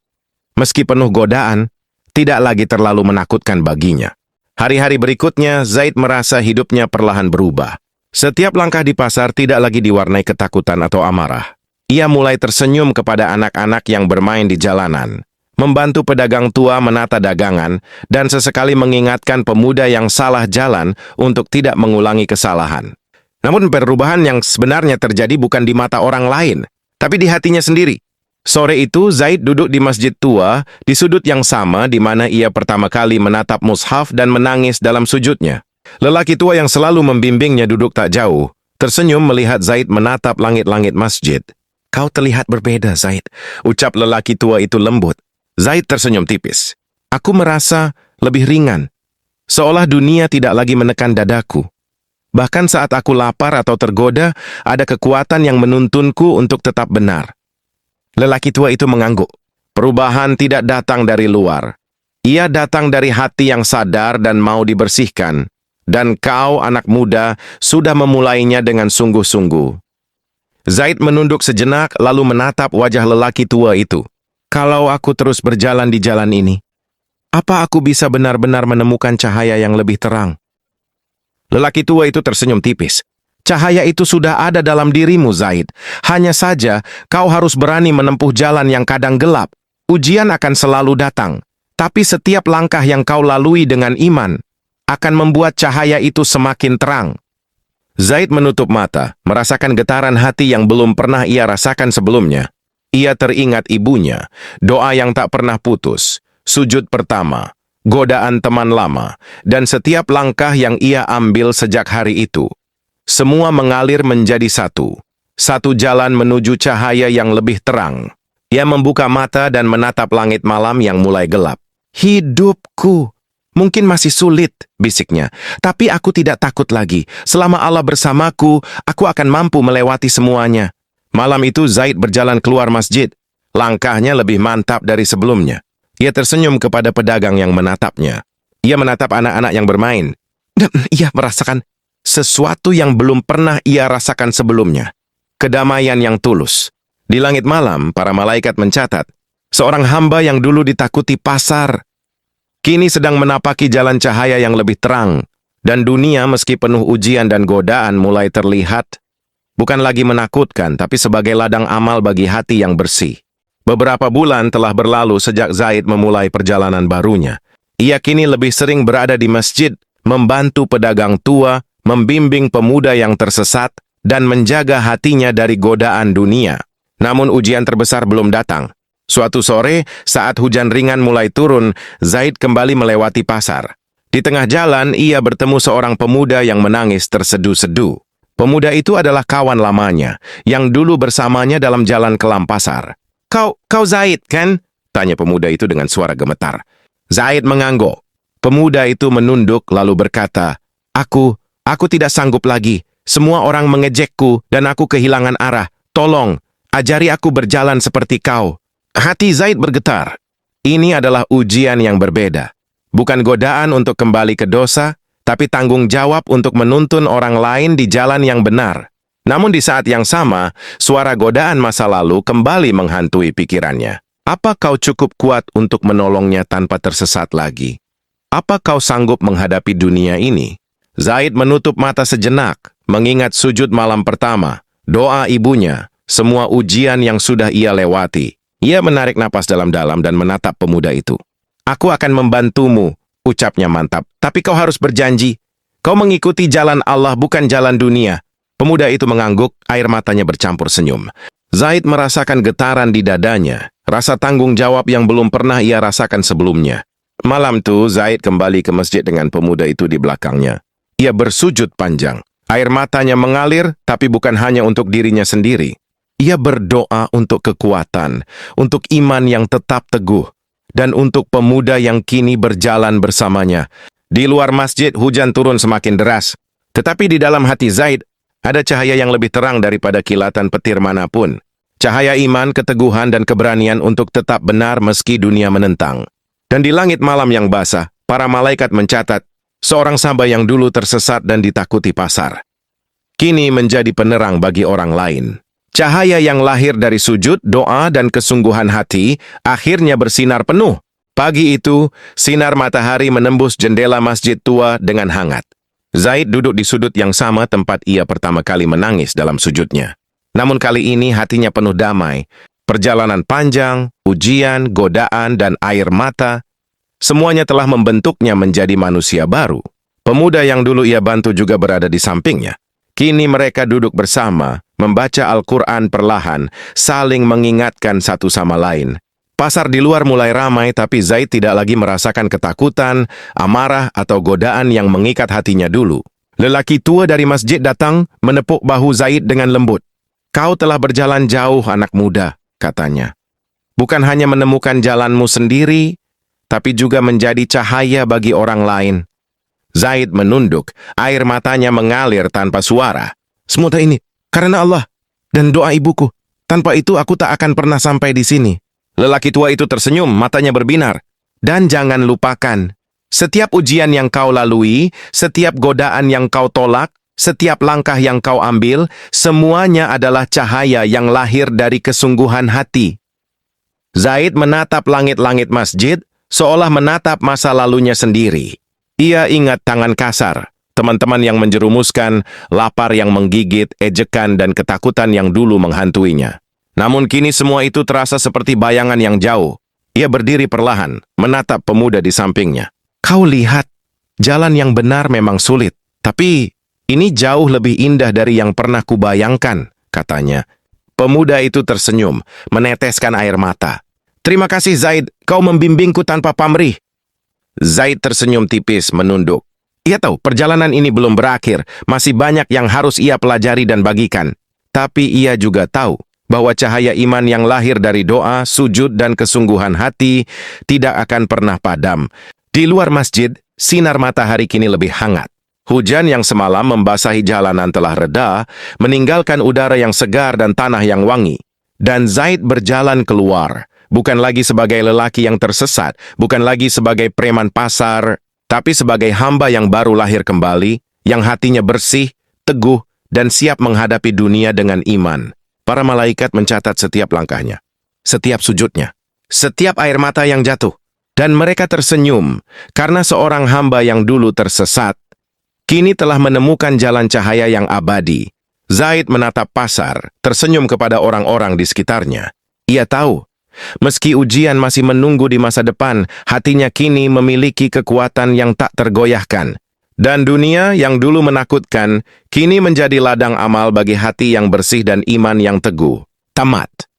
Speaker 1: meski penuh godaan, tidak lagi terlalu menakutkan baginya. Hari-hari berikutnya, Zaid merasa hidupnya perlahan berubah. Setiap langkah di pasar tidak lagi diwarnai ketakutan atau amarah. Ia mulai tersenyum kepada anak-anak yang bermain di jalanan, membantu pedagang tua menata dagangan, dan sesekali mengingatkan pemuda yang salah jalan untuk tidak mengulangi kesalahan. Namun perubahan yang sebenarnya terjadi bukan di mata orang lain, tapi di hatinya sendiri. Sore itu, Zaid duduk di masjid tua, di sudut yang sama di mana ia pertama kali menatap mushaf dan menangis dalam sujudnya. Lelaki tua yang selalu membimbingnya duduk tak jauh, tersenyum melihat Zaid menatap langit-langit masjid. "Kau terlihat berbeda, Zaid," ucap lelaki tua itu lembut. Zaid tersenyum tipis. "Aku merasa lebih ringan, seolah dunia tidak lagi menekan dadaku. Bahkan saat aku lapar atau tergoda, ada kekuatan yang menuntunku untuk tetap benar." Lelaki tua itu mengangguk. Perubahan tidak datang dari luar. Ia datang dari hati yang sadar dan mau dibersihkan. Dan kau, anak muda, sudah memulainya dengan sungguh-sungguh. Zaid menunduk sejenak lalu menatap wajah lelaki tua itu. "Kalau aku terus berjalan di jalan ini, apa aku bisa benar-benar menemukan cahaya yang lebih terang?" Lelaki tua itu tersenyum tipis. Cahaya itu sudah ada dalam dirimu, Zaid. Hanya saja, kau harus berani menempuh jalan yang kadang gelap. Ujian akan selalu datang. Tapi setiap langkah yang kau lalui dengan iman akan membuat cahaya itu semakin terang. Zaid menutup mata, merasakan getaran hati yang belum pernah ia rasakan sebelumnya. Ia teringat ibunya, doa yang tak pernah putus, sujud pertama, godaan teman lama, dan setiap langkah yang ia ambil sejak hari itu. Semua mengalir menjadi satu. Satu jalan menuju cahaya yang lebih terang. Ia membuka mata dan menatap langit malam yang mulai gelap. Hidupku mungkin masih sulit, bisiknya. Tapi aku tidak takut lagi. Selama Allah bersamaku, aku akan mampu melewati semuanya. Malam itu Zaid berjalan keluar masjid. Langkahnya lebih mantap dari sebelumnya. Ia tersenyum kepada pedagang yang menatapnya. Ia menatap anak-anak yang bermain. Dan ia merasakan sesuatu yang belum pernah ia rasakan sebelumnya. Kedamaian yang tulus. Di langit malam, para malaikat mencatat, seorang hamba yang dulu ditakuti pasar, kini sedang menapaki jalan cahaya yang lebih terang, dan dunia meski penuh ujian dan godaan mulai terlihat, bukan lagi menakutkan, tapi sebagai ladang amal bagi hati yang bersih. Beberapa bulan telah berlalu sejak Zaid memulai perjalanan barunya. Ia kini lebih sering berada di masjid, membantu pedagang tua, membimbing pemuda yang tersesat, dan menjaga hatinya dari godaan dunia. Namun ujian terbesar belum datang. Suatu sore, saat hujan ringan mulai turun, Zaid kembali melewati pasar. Di tengah jalan, ia bertemu seorang pemuda yang menangis tersedu-sedu. Pemuda itu adalah kawan lamanya, yang dulu bersamanya dalam jalan kelam pasar. Kau Zaid, kan? Tanya pemuda itu dengan suara gemetar. Zaid mengangguk. Pemuda itu menunduk lalu berkata, Aku tidak sanggup lagi. Semua orang mengejekku dan aku kehilangan arah. Tolong, ajari aku berjalan seperti kau. Hati Zaid bergetar. Ini adalah ujian yang berbeda. Bukan godaan untuk kembali ke dosa, tapi tanggung jawab untuk menuntun orang lain di jalan yang benar. Namun di saat yang sama, suara godaan masa lalu kembali menghantui pikirannya. Apa kau cukup kuat untuk menolongnya tanpa tersesat lagi? Apa kau sanggup menghadapi dunia ini? Zaid menutup mata sejenak, mengingat sujud malam pertama, doa ibunya, semua ujian yang sudah ia lewati. Ia menarik napas dalam-dalam dan menatap pemuda itu. Aku akan membantumu, ucapnya mantap. Tapi kau harus berjanji. Kau mengikuti jalan Allah bukan jalan dunia. Pemuda itu mengangguk, air matanya bercampur senyum. Zaid merasakan getaran di dadanya, rasa tanggung jawab yang belum pernah ia rasakan sebelumnya. Malam itu, Zaid kembali ke masjid dengan pemuda itu di belakangnya. Ia bersujud panjang. Air matanya mengalir, tapi bukan hanya untuk dirinya sendiri. Ia berdoa untuk kekuatan, untuk iman yang tetap teguh, dan untuk pemuda yang kini berjalan bersamanya. Di luar masjid, hujan turun semakin deras. Tetapi di dalam hati Zaid, ada cahaya yang lebih terang daripada kilatan petir manapun. Cahaya iman, keteguhan, dan keberanian untuk tetap benar meski dunia menentang. Dan di langit malam yang basah, para malaikat mencatat, seorang hamba yang dulu tersesat dan ditakuti pasar, kini menjadi penerang bagi orang lain. Cahaya yang lahir dari sujud, doa, dan kesungguhan hati akhirnya bersinar penuh. Pagi itu, sinar matahari menembus jendela masjid tua dengan hangat. Zaid duduk di sudut yang sama tempat ia pertama kali menangis dalam sujudnya. Namun kali ini hatinya penuh damai. Perjalanan panjang, ujian, godaan, dan air mata, semuanya telah membentuknya menjadi manusia baru. Pemuda yang dulu ia bantu juga berada di sampingnya. Kini mereka duduk bersama, membaca Al-Quran perlahan, saling mengingatkan satu sama lain. Pasar di luar mulai ramai, tapi Zaid tidak lagi merasakan ketakutan, amarah, atau godaan yang mengikat hatinya dulu. Lelaki tua dari masjid datang, menepuk bahu Zaid dengan lembut. Kau telah berjalan jauh, anak muda, katanya. Bukan hanya menemukan jalanmu sendiri, tapi juga menjadi cahaya bagi orang lain. Zaid menunduk, air matanya mengalir tanpa suara. Semua ini karena Allah dan doa ibuku. Tanpa itu aku tak akan pernah sampai di sini. Lelaki tua itu tersenyum, matanya berbinar. Dan jangan lupakan, setiap ujian yang kau lalui, setiap godaan yang kau tolak, setiap langkah yang kau ambil, semuanya adalah cahaya yang lahir dari kesungguhan hati. Zaid menatap langit-langit masjid, seolah menatap masa lalunya sendiri. Ia ingat tangan kasar, Teman-teman yang menjerumuskan, lapar yang menggigit, ejekan dan ketakutan yang dulu menghantuinya. Namun kini semua itu terasa seperti bayangan yang jauh. Ia berdiri perlahan, menatap pemuda di sampingnya. Kau lihat, jalan yang benar memang sulit. Tapi ini jauh lebih indah dari yang pernah kubayangkan, katanya. Pemuda itu tersenyum, meneteskan air mata. Terima kasih Zaid, kau membimbingku tanpa pamrih. Zaid tersenyum tipis, menunduk. Ia tahu perjalanan ini belum berakhir, masih banyak yang harus ia pelajari dan bagikan. Tapi ia juga tahu bahwa cahaya iman yang lahir dari doa, sujud, dan kesungguhan hati tidak akan pernah padam. Di luar masjid, sinar matahari kini lebih hangat. Hujan yang semalam membasahi jalanan telah reda, meninggalkan udara yang segar dan tanah yang wangi. Dan Zaid berjalan keluar, bukan lagi sebagai lelaki yang tersesat, bukan lagi sebagai preman pasar, tapi sebagai hamba yang baru lahir kembali, yang hatinya bersih, teguh, dan siap menghadapi dunia dengan iman. Para malaikat mencatat setiap langkahnya, setiap sujudnya, setiap air mata yang jatuh. Dan mereka tersenyum, karena seorang hamba yang dulu tersesat, kini telah menemukan jalan cahaya yang abadi. Zaid menatap pasar, tersenyum kepada orang-orang di sekitarnya. Ia tahu, meski ujian masih menunggu di masa depan, hatinya kini memiliki kekuatan yang tak tergoyahkan. Dan dunia yang dulu menakutkan, kini menjadi ladang amal bagi hati yang bersih dan iman yang teguh. Tamat.